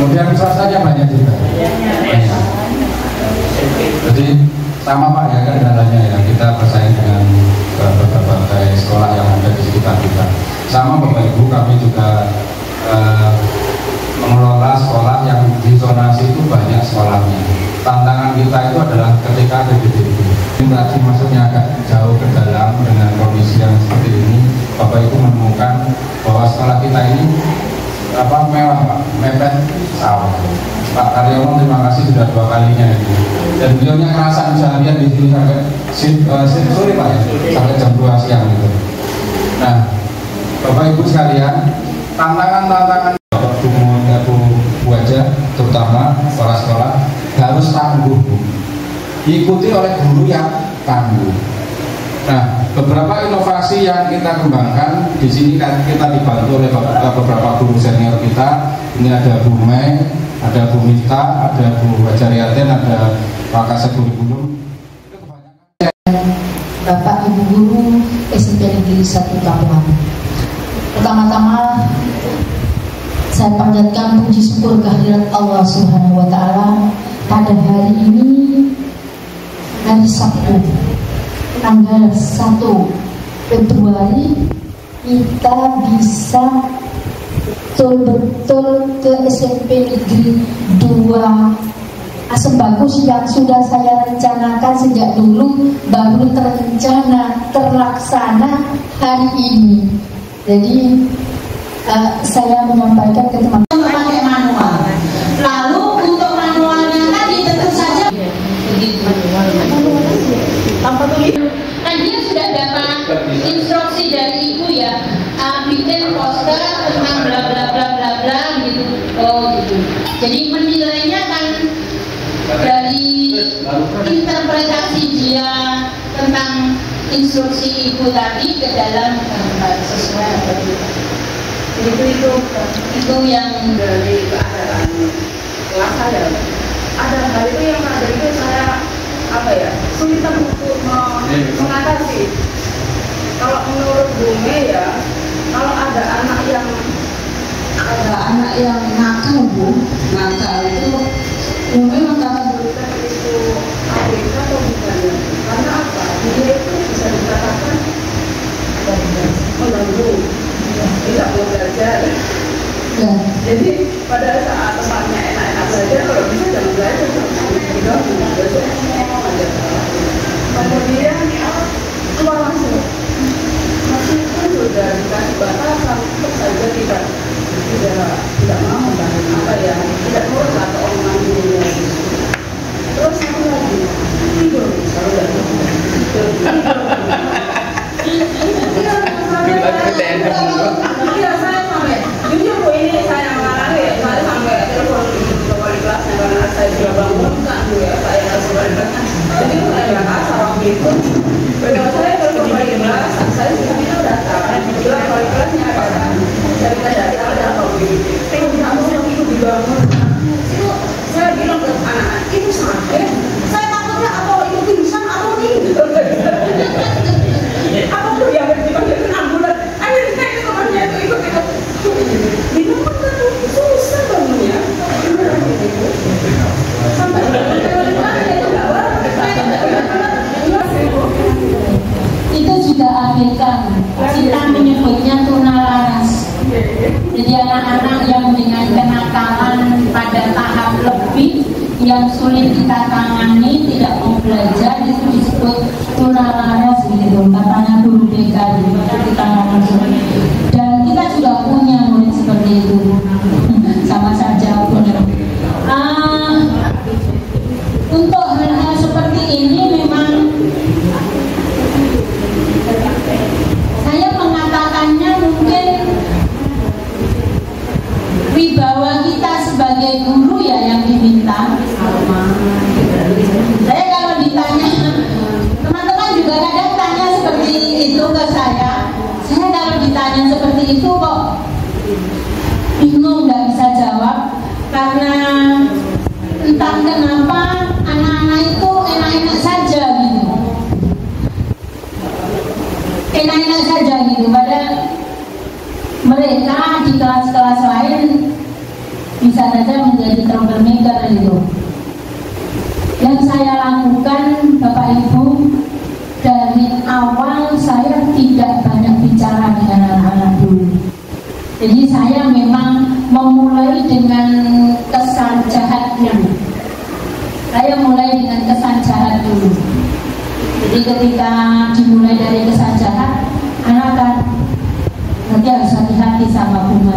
Kemudian swastanya banyak juga. Jadi sama Pak ya kendalanya ya, kita bersaing dengan berbagai sekolah yang ada di sekitar kita. Sama Bapak Ibu, kami juga mengelola sekolah yang di zonasi itu banyak sekolahnya. Tantangan kita itu adalah ketika ada PDB. Tadi maksudnya agak jauh ke dalam dengan kondisi yang seperti ini, Bapak Ibu menemukan bahwa sekolah kita ini mewah Pak, mepet sawah. Pak Karyono terima kasih sudah 2 kalinya itu. Dan beliaunya kerasan seharian di sini sampai sore Pak ya, sampai jam 2 siang gitu. Nah, Bapak Ibu sekalian, tantangan-tantangan Bu aja, terutama sekolah-sekolah harus tangguh Bu. Diikuti oleh guru yang tangguh. Nah, beberapa inovasi yang kita kembangkan di sini kan kita dibantu oleh beberapa guru senior kita. Ini ada Bu Mei, ada Bu Mita, ada Bu Wajariaten, ada Pak Kaseguri Gunung. Bapak Ibu Guru SMP Negeri 1 Kapuhan. Pertama-tama saya panjatkan puji syukur kehadirat Allah Subhanahu wa Ta'ala pada hari ini, hari Sabtu tanggal 1 Februari, kita bisa betul-betul ke SMP Negeri 2 Asem Bagus yang sudah saya rencanakan sejak dulu, baru terlaksana hari ini. Jadi saya menyampaikan ke teman-teman pakai manual. Lalu untuk manualnya tadi tentu saja tanpa tulis. Nah, dia sudah dapat instruksi dari ibu ya, bikin poster tentang bla bla bla bla bla gitu. Oh gitu. Jadi menilainya kan dari interpretasi dia tentang instruksi ibu tadi ke dalam sesuai apa gitu. Itu yang dari keadaan kelas saya. Ada hal itu yang ada itu saya kesulitan untuk mengatasi. Kalau menurut Bumi ya, kalau ada anak yang nakal Bu, nakal itu memang kakak berikan itu ABK atau bukan ya? Karena apa? Dia itu bisa dikatakan mengganggu, tidak mau belajar. Ya. Jadi pada saat tempatnya enak-enak belajar, kalau bisa jangan belajar, diganggu, belajar ngomong aja. Kemudian keluar masuk, meskipun sudah dikasih batasan, tetap saja tidak mau tidak nurut atau omongan gurunya. Terus satu lagi, tidur kalau tidak tidur. Iya, saya sampai jujur Bu, ini saya mengalami ya, saya sampai telepon ke wali kelasnya karena saya sudah bangun kan ya, saya harus wali kelasnya. Jadi saya nggak kasar waktu itu. Kalau saya telepon wali kelas, saya sudah datang. Kebetulan wali kelasnya ada. Saya minta datang ada apa begitu. Kamu yang itu dibangun. Itu saya bilang ke anak-anak itu sakit. Saya takutnya apa itu pingsan atau tidur. Apa tuh yang dipanggil ambulan? Akhirnya saya ke temannya itu ikut. Bingung kan susah bangunnya. Sampai itu juga abaikan. Kita menyebutnya tunalaras. Jadi anak-anak yang dengan kenakalan pada tahap lebih yang sulit kita tangani, tidak mau belajar, itu disebut tunalaras gitu. Katanya guru BK kita ngomong. Dan kita juga punya murid seperti itu. Sama saja punya. Untuk hal-hal seperti ini memang saya mengatakannya mungkin wibawa kita sebagai guru ya yang diminta. Saya kalau ditanya, teman-teman juga kadang tanya seperti itu ke saya. Saya kalau ditanya seperti itu kok bingung, nggak bisa jawab karena entah kenapa anak-anak itu enak-enak saja gitu. Enak-enak saja gitu, padahal mereka di kelas-kelas lain bisa saja menjadi troublemaker itu. Yang saya lakukan Bapak Ibu, dari awal saya tidak banyak bicara dengan anak-anak dulu. Jadi saya memang memulai dengan kesan jahat dulu. Saya mulai dengan kesan jahat dulu. Jadi ketika dimulai dari kesan jahat, anak kan nanti harus hati-hati sama bunga.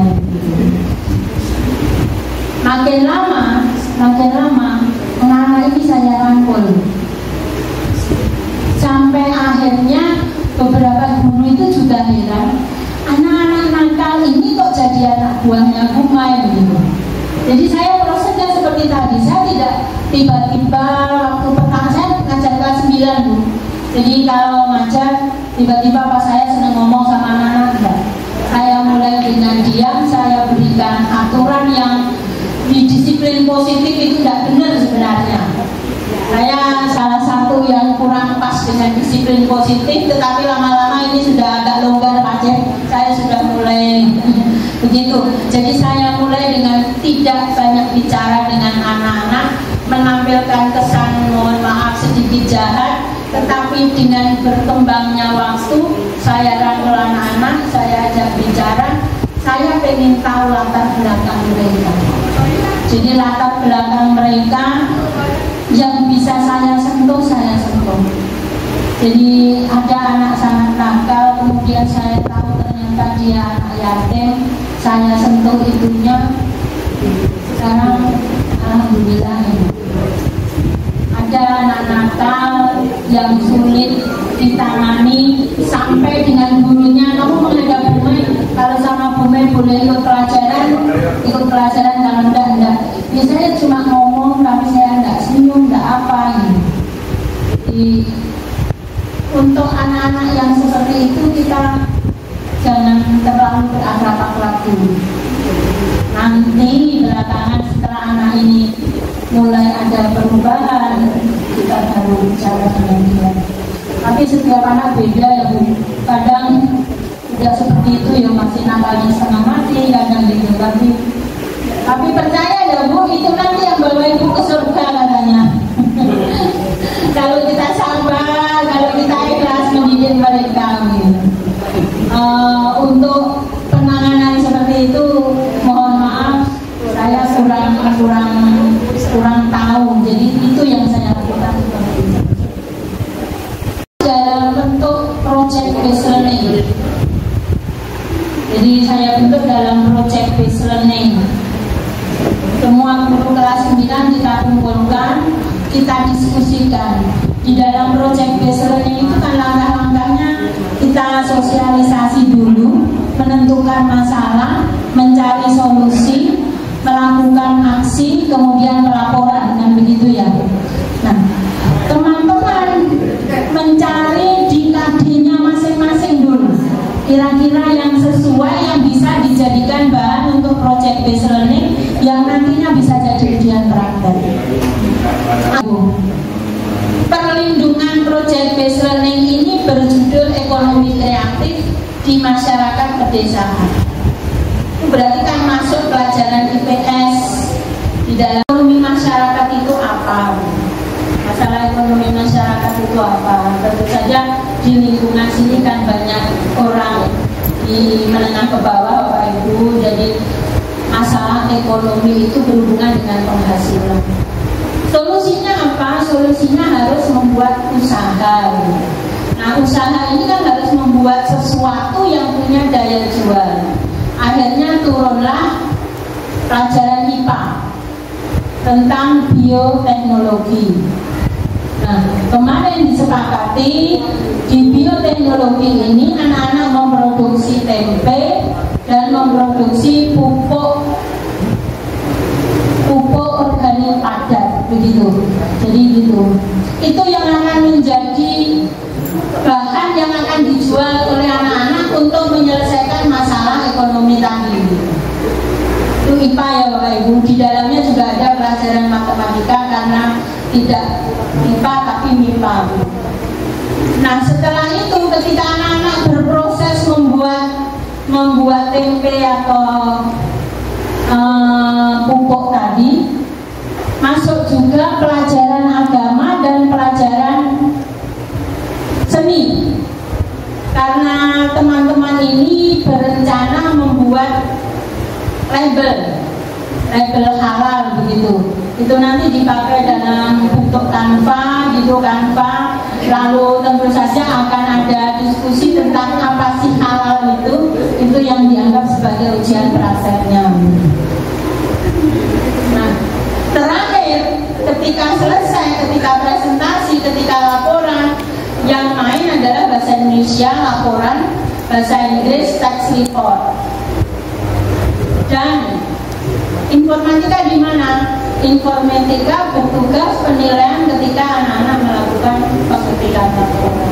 Makin lama anak-anak ini saya rangkul. Sampai akhirnya beberapa guru itu juga heran, anak-anak nakal ini kok jadi anak buahnya Bunga gitu. Jadi saya prosesnya seperti tadi, saya tidak tiba-tiba waktu petang, saya ngajar kelas 9 Bu. Jadi kalau ngajar tiba-tiba pas saya senang ngomong sama anak-anak, enggak. Saya mulai dengan diam, saya berikan aturan yang di disiplin positif itu tidak benar sebenarnya. Saya salah satu yang kurang pas dengan disiplin positif, tetapi lama-lama ini sudah agak longgar aja. Saya sudah mulai begitu. Jadi saya mulai dengan tidak banyak bicara dengan anak-anak, menampilkan kesan mohon maaf sedikit jahat, tetapi dengan berkembangnya waktu, saya rangkul anak-anak, saya ajak bicara. Saya pengen tahu latar belakang mereka. Jadi latar belakang mereka yang bisa saya sentuh, saya sentuh. Jadi ada anak sangat nakal, kemudian saya tahu ternyata dia anak yatim, saya sentuh ibunya. Sekarang alhamdulillah ini. Ada anak nakal yang sulit ditangani sampai dengan gurunya, kamu menghadap Bume, kalau sama Bume boleh ikut pelajaran, kalau enggak. Biasanya cuma ngomong tapi saya enggak senyum, enggak apa gitu. Jadi untuk anak-anak yang seperti itu kita jangan terlalu berakrab-akrab dulu. Nanti belakangan setelah anak ini mulai ada perubahan, kita baru bicara dengan dia. Tapi setiap anak beda ya Bu. Kadang tidak seperti itu ya, masih nakalnya setengah mati, kadang gitu. Tapi percaya ya Bu, itu nanti yang bawa ibu ke surga katanya. Kalau kita sabar, kalau kita ikhlas mendidik mereka gitu. Untuk penanganan seperti itu mohon maaf saya kurang tahu. Jadi itu yang saya lakukan dalam bentuk project based learning. Jadi saya bentuk dalam project based learning. Semua guru kelas 9 kita kumpulkan, kita diskusikan. Di dalam project based learning itu kan langkah-langkahnya kita sosialisasi dulu, menentukan masalah, mencari solusi, melakukan aksi, kemudian pelaporan, kan begitu ya. Nah, teman-teman mencari di KD-nya masing-masing dulu, kira-kira yang sesuai, yang bisa dijadikan bahan untuk project based learning, yang nantinya bisa jadi ujian praktek. Perlindungan project based learning ini berjudul ekonomi kreatif di masyarakat pedesaan. Itu berarti kan masuk pelajaran IPS. Di dalam ekonomi masyarakat itu apa? Masalah ekonomi masyarakat itu apa? Tentu saja di lingkungan sini kan banyak orang di menengah ke bawah Bapak Ibu. Jadi masalah ekonomi itu berhubungan dengan penghasilan. Solusinya apa? Solusinya harus membuat usaha. Nah, usaha ini kan harus membuat sesuatu yang punya daya jual. Akhirnya turunlah pelajaran IPA tentang bioteknologi. Nah, kemarin disepakati di bioteknologi ini anak-anak memproduksi tempe dan memproduksi pupuk organik padat, begitu. Jadi gitu. Itu yang akan menjadi bahan yang akan dijual oleh anak-anak untuk menyelesaikan masalah ekonomi tadi. Itu IPA ya Bapak Ibu. Di dalamnya juga ada pelajaran matematika karena tidak IPA tapi MIPA. Nah, setelah itu ketika anak-anak berproses membuat tempe atau pupuk tadi, masuk juga pelajaran agama dan pelajaran seni. Karena teman-teman ini berencana membuat label halal begitu. Itu nanti dipakai dalam bentuk Canva gitu, Canva. Lalu tentu saja akan ada diskusi tentang apa sih halal itu yang dianggap sebagai ujian prakteknya. Nah, terakhir ketika selesai, ketika presentasi, ketika laporan, yang main adalah bahasa Indonesia, laporan, bahasa Inggris, text report. Dan informatika di mana? Informatika bertugas penilaian ketika anak-anak melakukan pekerjaan laporan.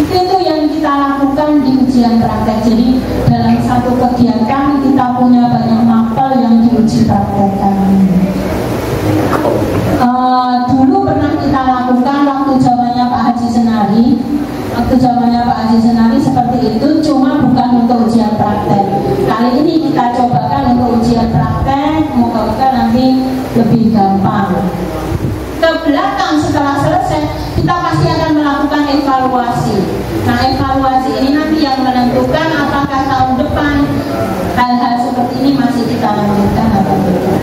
Itu yang kita lakukan di ujian praktek. Jadi dalam satu kegiatan kita punya banyak mapel yang diuji praktekkan. Dulu pernah kita lakukan waktu zamannya Pak Haji Senari. Waktu zamannya Pak Haji Senari seperti itu, cuma bukan untuk ujian praktek. Kali ini kita cobakan untuk ujian praktek, moga-moga nanti lebih gampang. Ke belakang setelah selesai, kita pasti akan melakukan evaluasi. Nah, evaluasi ini nanti yang menentukan apakah tahun depan hal-hal seperti ini masih kita lanjutkan atau tidak.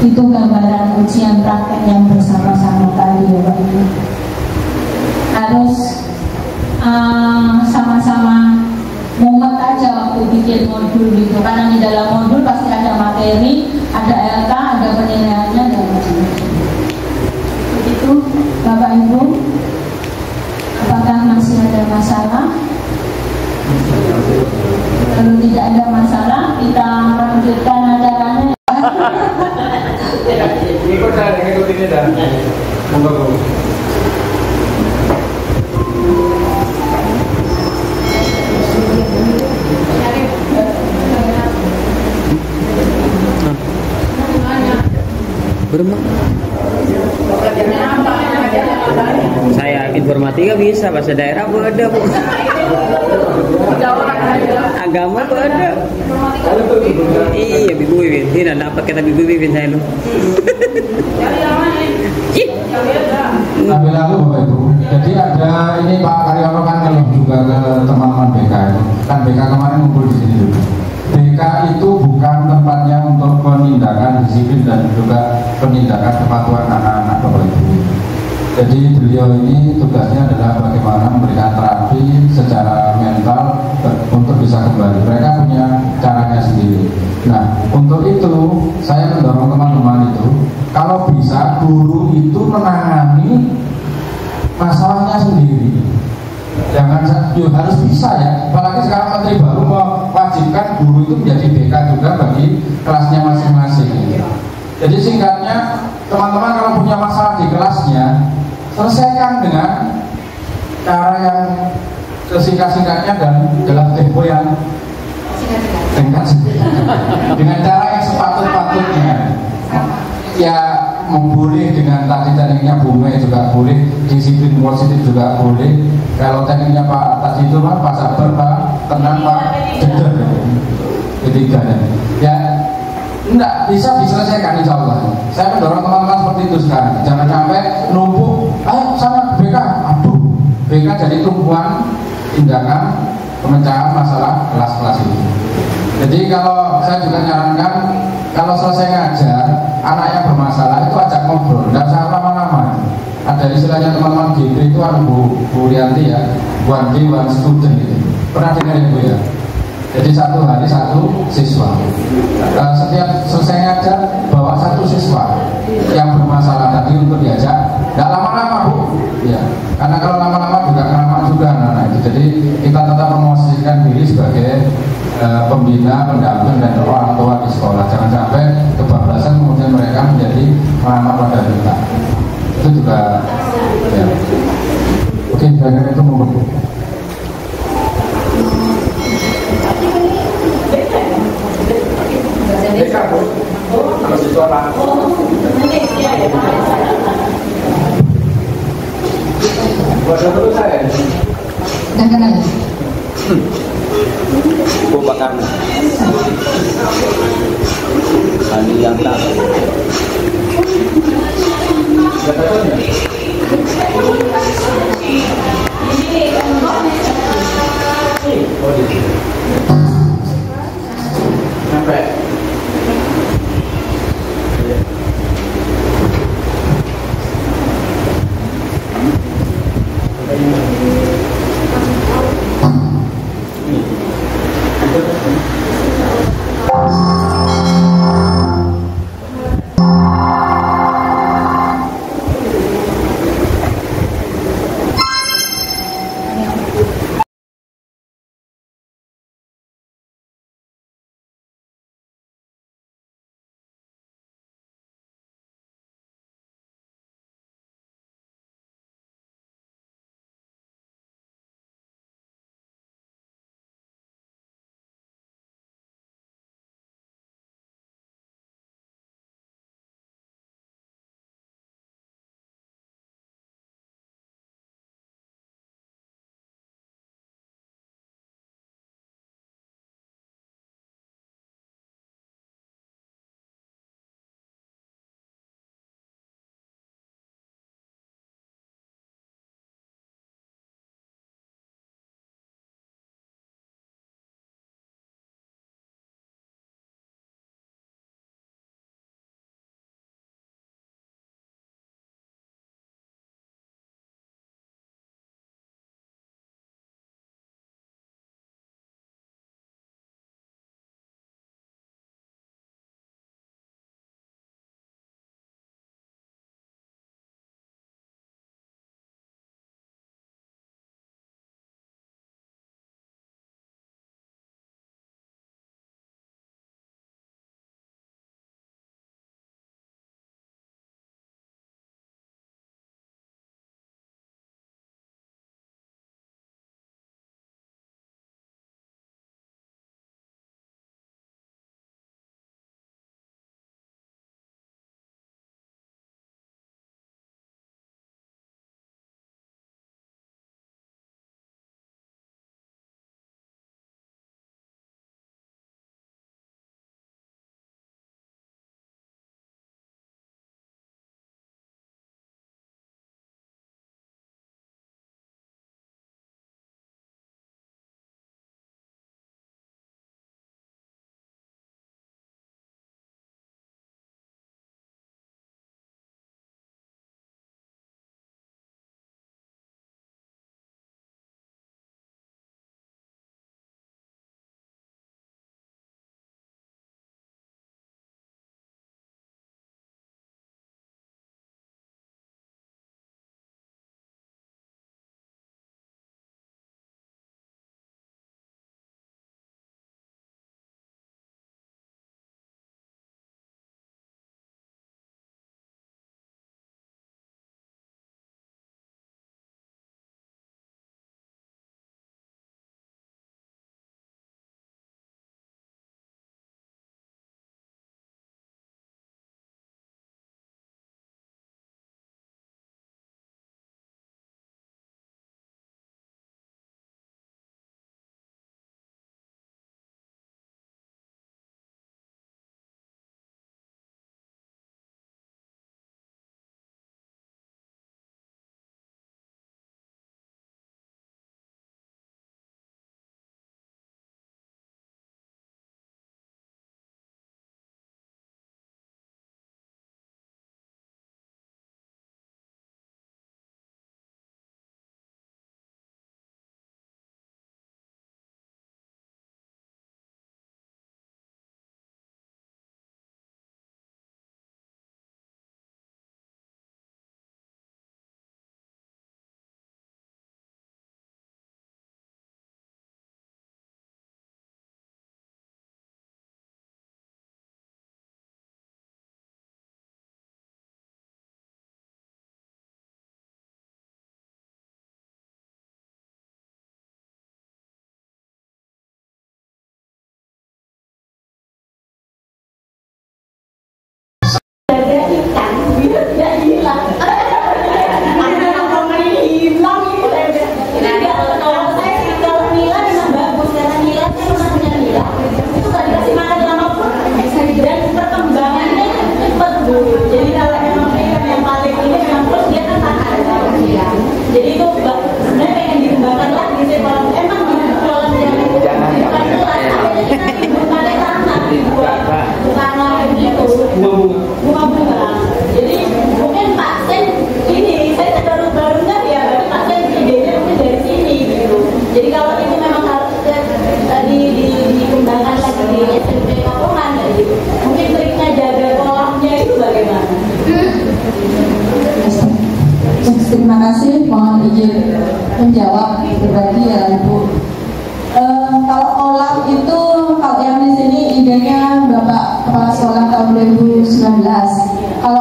Itu gambaran ujian praktek yang bersama-sama tadi ya Pak Ibu. Harus sama-sama mumet aja waktu bikin modul gitu, karena di dalam modul pasti ada materi, ada LK, ada penilaiannya dan macam-macam. Begitu Bapak Ibu. Apakah masih ada masalah? Kalau tidak ada masalah, kita lanjutkan acaranya. Ikut ini dan monggo. Saya informatika bisa, bahasa daerah ada, Bu. Agama ada. Iya, Bibu Wiwin. Tidak dapat kata Bibu Wiwin saya lu. Tapi lalu Bapak Ibu, jadi ada ini Pak Karyono kan kalau juga ke teman-teman BK itu, kan BK kemarin ngumpul di sini juga. BK itu bukan tempatnya untuk penindakan disiplin dan juga penindakan kepatuhan anak-anak Bapak Ibu. Jadi beliau ini tugasnya adalah bagaimana memberikan terapi secara mental untuk bisa kembali. Mereka punya caranya sendiri. Nah, untuk itu saya mendorong teman-teman itu, kalau bisa guru itu menangani masalahnya sendiri. Jangan harus bisa ya. Apalagi sekarang Menteri baru mewajibkan guru itu menjadi BK juga bagi kelasnya masing-masing. Jadi singkatnya, teman-teman kalau punya masalah di kelasnya, selesaikan dengan cara yang sesingkat-singkatnya dan dalam tempo yang singkat, dengan cara yang sepatut-patutnya. Ya boleh dengan tadi tekniknya Bume juga boleh, disiplin positif juga boleh. Kalau tekniknya Pak tadi itu Pak sabar, Pak tenang, Pak jeder, ketiga ya. Enggak, bisa diselesaikan insya Allah. Saya mendorong teman-teman seperti itu sekarang. Jangan sampai numpuk, ayo sama BK, aduh BK jadi tumpuan tindakan pemecahan masalah kelas-kelas itu. Jadi kalau saya juga nyarankan, kalau selesai ngajar, anak yang bermasalah itu ajak ngobrol, tidak usah lama-lama. Ada istilahnya teman-teman GP itu kan Bu Rianti ya, one day one student gitu. Pernah dengar Ibu ya? Jadi satu hari satu siswa. Setiap selesai ngajar bawa satu siswa yang bermasalah tadi untuk diajak. Tidak lama-lama Bu, ya. Karena kalau lama-lama juga keramat juga anak-anak itu. Jadi kita tetap memosisikan diri sebagai pembina, pendamping dan orang tua di sekolah. Jangan sampai kebablasan kemudian mereka menjadi anak pada kita. Itu juga. Ya. Oke, saya itu monggo. Udah kenal. Ibu bakar Ani yang tak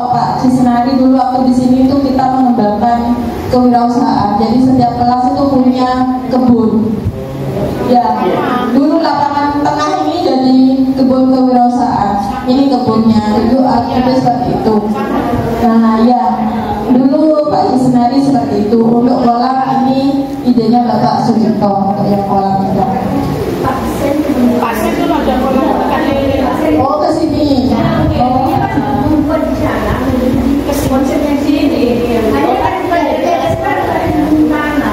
kalau Pak Cisnari dulu waktu di sini tuh kita mengembangkan kewirausahaan. Jadi setiap kelas itu punya kebun. Ya, dulu lapangan tengah ini jadi kebun kewirausahaan. Ini kebunnya, dulu aktivis seperti itu. Nah, ya, dulu Pak Cisnari seperti itu. Untuk kolam ini idenya Bapak Sujito untuk yang kolam itu. Pasien itu ada kolam Oh, ke sini. Oh, di sana. Konsepnya sini. Hanya kan mana?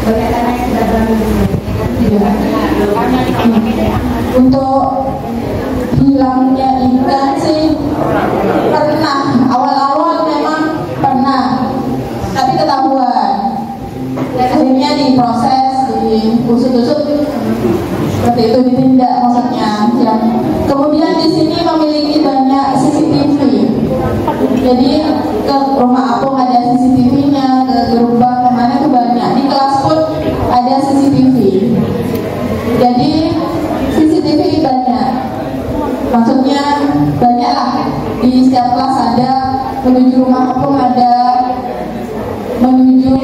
Banyak tanah yang sudah bangun. untuk hilangnya ikan sih pernah, awal-awal memang pernah, tapi ketahuan. Akhirnya diproses, diusut-usut seperti itu, ditindak maksudnya. Ya. Kemudian di sini memiliki banyak CCTV. Jadi ke rumah Apung ada CCTV-nya, ke gerbang kemana itu banyak. Di kelas pun ada CCTV. Jadi CCTV banyak. Maksudnya banyak lah. Di setiap kelas ada, menuju rumah Apung ada, menuju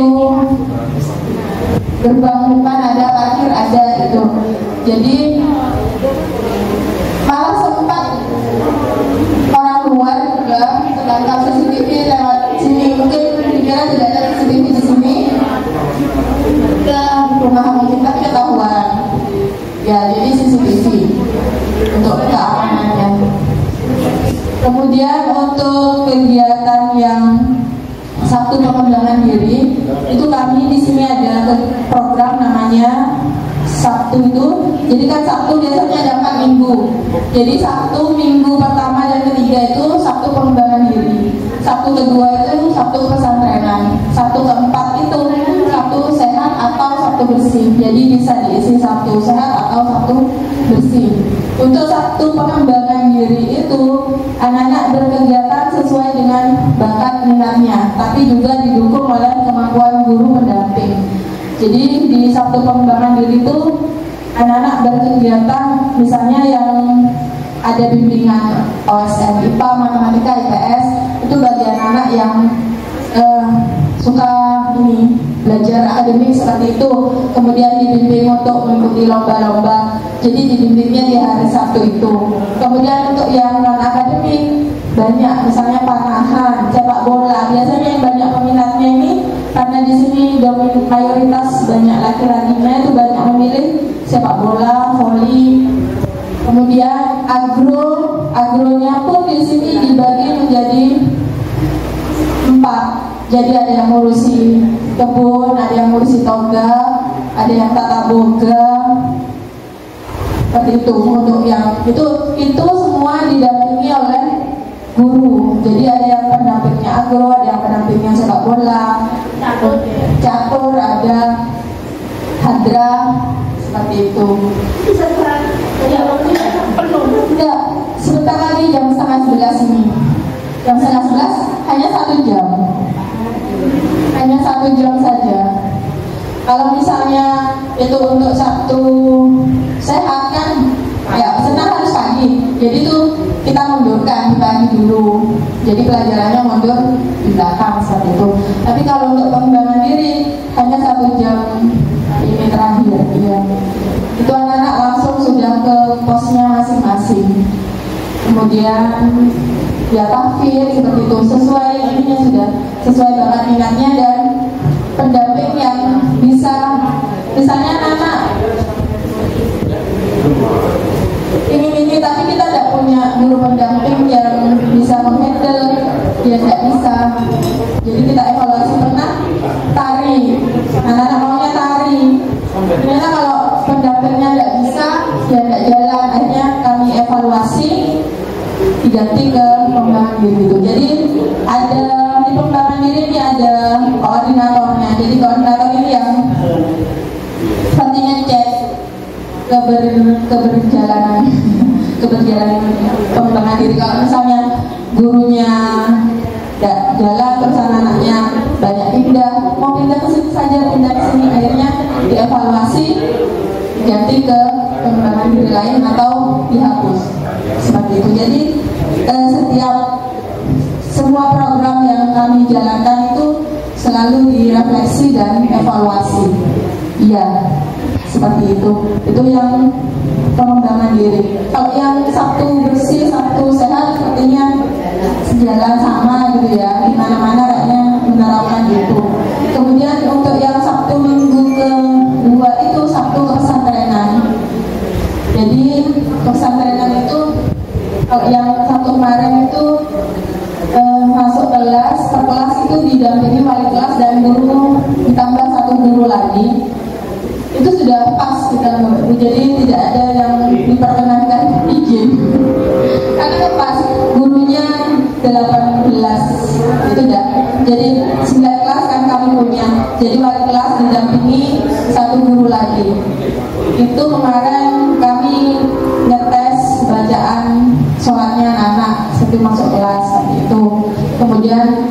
gerbang depan ada, parkir ada gitu. Jadi malah sempat orang luar juga tertangkap CCTV lewat sini, mungkin dikira tidak ada CCTV di sini, ke rumah Apung tapi ketahuan. Ya, jadi CCTV untuk keamanannya. Kemudian untuk kegiatan yang Sabtu pengembangan diri, itu kami di sini ada program namanya Sabtu itu. Jadi kan Sabtu biasanya ada 4 minggu. Jadi Sabtu minggu pertama dan ketiga itu Sabtu pengembangan diri. Sabtu kedua itu Sabtu pesantrenan. Sabtu keempat itu Sabtu sehat atau Sabtu bersih. Jadi bisa diisi Sabtu sehat atau Sabtu bersih. Untuk Sabtu pengembangan diri itu anak-anak berkegiatan sesuai dengan bakat minatnya, tapi juga didukung oleh kemampuan guru pendamping. Jadi di Sabtu pengembangan diri itu anak-anak berkegiatan, misalnya yang ada bimbingan OSN, IPA, Matematika, IPS, itu bagi anak-anak yang suka ini belajar akademik seperti itu, kemudian dibimbing untuk mengikuti lomba-lomba. Jadi dibimbingnya di hari Sabtu itu. Kemudian untuk yang non akademik banyak, misalnya panahan, sepak bola. Biasanya yang banyak peminatnya ini karena di sini mayoritas banyak laki-lakinya, itu banyak memilih sepak bola, voli. Kemudian agronya pun di sini dibagi menjadi 4. Jadi ada yang ngurusi kebun, ada yang ngurusi toga, ada yang tata boga. Seperti itu. Untuk yang itu semua didampingi oleh guru. Jadi ada yang pendampingnya agro, ada yang pendampingnya sepak bola, catur, ada hadra, seperti itu. Enggak, sebentar lagi jam 10:30 ini. Jam 11:30 hanya 1 jam. Hanya 1 jam saja. Kalau misalnya itu untuk Sabtu sehat kan, ya senang harus pagi. Jadi itu kita mundurkan di pagi dulu. Jadi pelajarannya mundur di belakang seperti itu. Tapi kalau untuk pengembangan diri hanya 1 jam ini terakhir. Ya. Itu anak-anak langsung sudah ke posnya masing-masing. Kemudian ya tahfidz seperti itu, sesuai ininya sudah sesuai bakat minatnya, dan pendamping yang bisa, misalnya anak ini tapi kita tidak punya guru pendamping yang bisa menghandle, dia tidak bisa. Jadi kita evaluasi, pernah tari, anak-anak maunya tari, ternyata kalau pendampingnya tidak bisa, dia tidak jalan. Akhirnya kami evaluasi, diganti ke pengembangan diri itu. Jadi ada di pengembangan diri ini ada koordinatornya. Jadi koordinator ini yang pentingnya cek keberjalanan pengembangan diri. Kalau misalnya gurunya tidak jalan, terus anak-anaknya banyak pindah, mau pindah ke sini saja, pindah ke sini, akhirnya dievaluasi, diganti ke pengembangan diri lain atau dihapus seperti itu. Jadi semua program yang kami jalankan itu selalu direfleksi dan evaluasi. Iya, seperti itu. Itu yang pengembangan diri. Kalau yang Sabtu bersih, Sabtu sehat, sepertinya sejalan sama gitu ya. Di mana-mana kayaknya menerapkan gitu. Kemudian untuk yang Sabtu minggu kedua itu Sabtu kepesantrenan. Jadi kepesantrenan itu kalau yang Sabtu kemarin itu masuk kelas, per kelas itu didampingi wali kelas dan guru ditambah satu guru lagi. Itu sudah pas kita, jadi tidak ada yang diperkenankan izin. Karena pas gurunya 18 itu dah. Jadi 9 kelas kan kami punya. Jadi wali kelas didampingi satu guru lagi. Itu kemarin kami ngetes bacaan sholatnya anak sebelum masuk kelas itu. Kemudian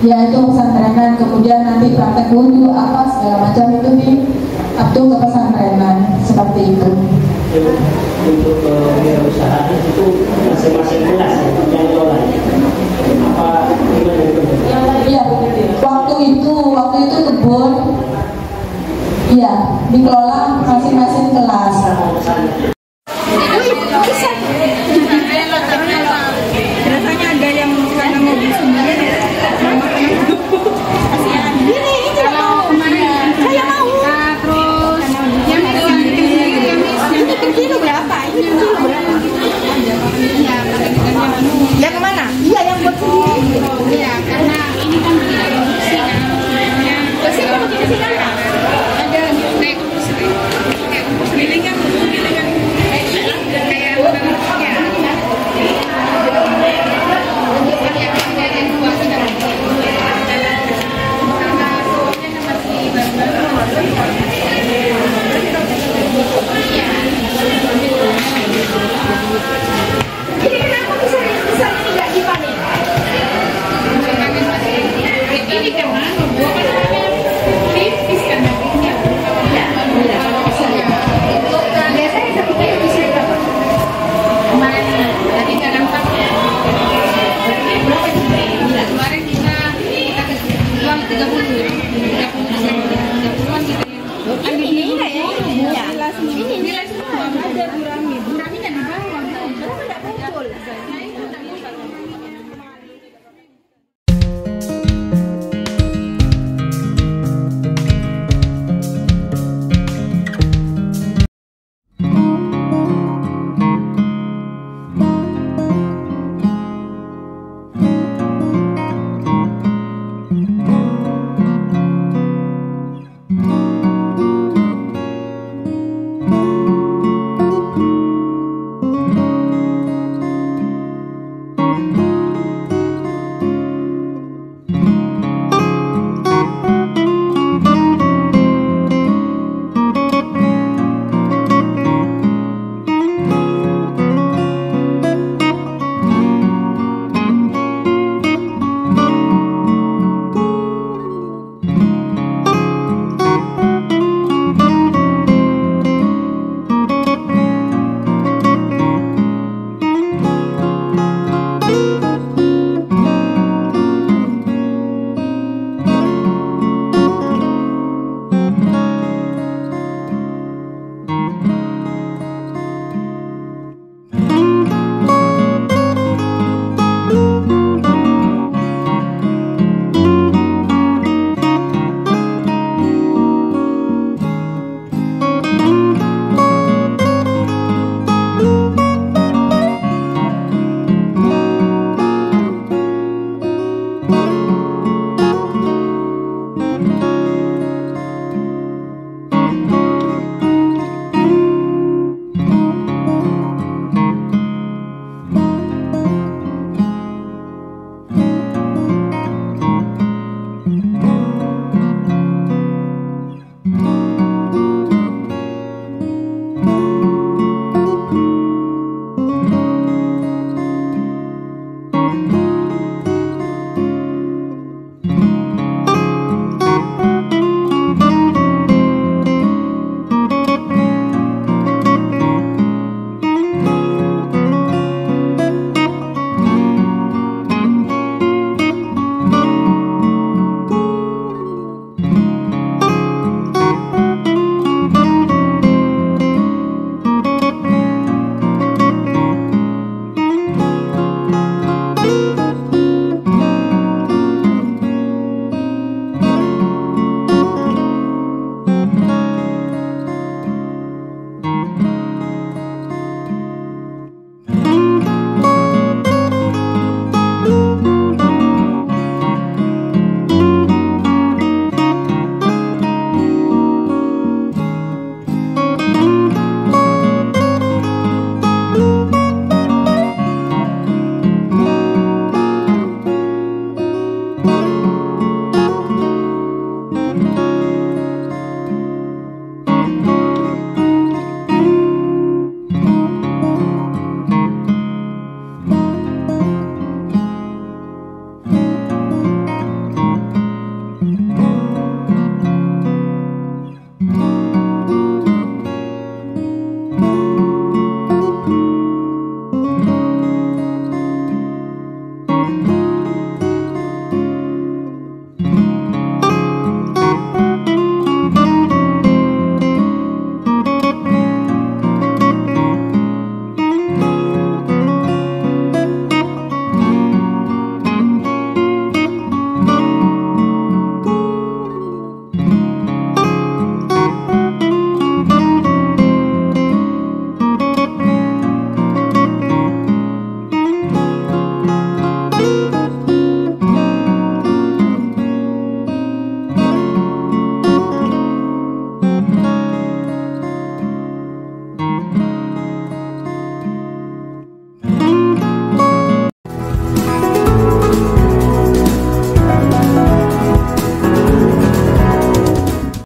ya itu pesantrenan, kemudian nanti praktek wudhu apa segala macam itu di Sabtu kepesantrenan seperti itu. Untuk kewirausahaan itu masing-masing kelas yang kelola. Apa gimana? Iya, waktu itu kebun, iya dikelola masing-masing kelas. Rasanya ada yang karena mobil sendiri. Kalau kemarin saya mau. Terus yang kecil berapa? Ini kecil berapa? Yang mana? Iya yang buat sendiri. Iya karena ini kan bersih kan. Bersih kan bersih kan? Ada naik kayak gilingan kayak ini kan gua kan tipis kan dagingnya. Biasanya satu kilo bisa berapa? Kemarin tadi kadang berapa sih? Kemarin kita uang 30 30-an gitu ya. Ini enggak ya? Ini nilai semua ada Buraminya di bawah. Kenapa enggak muncul?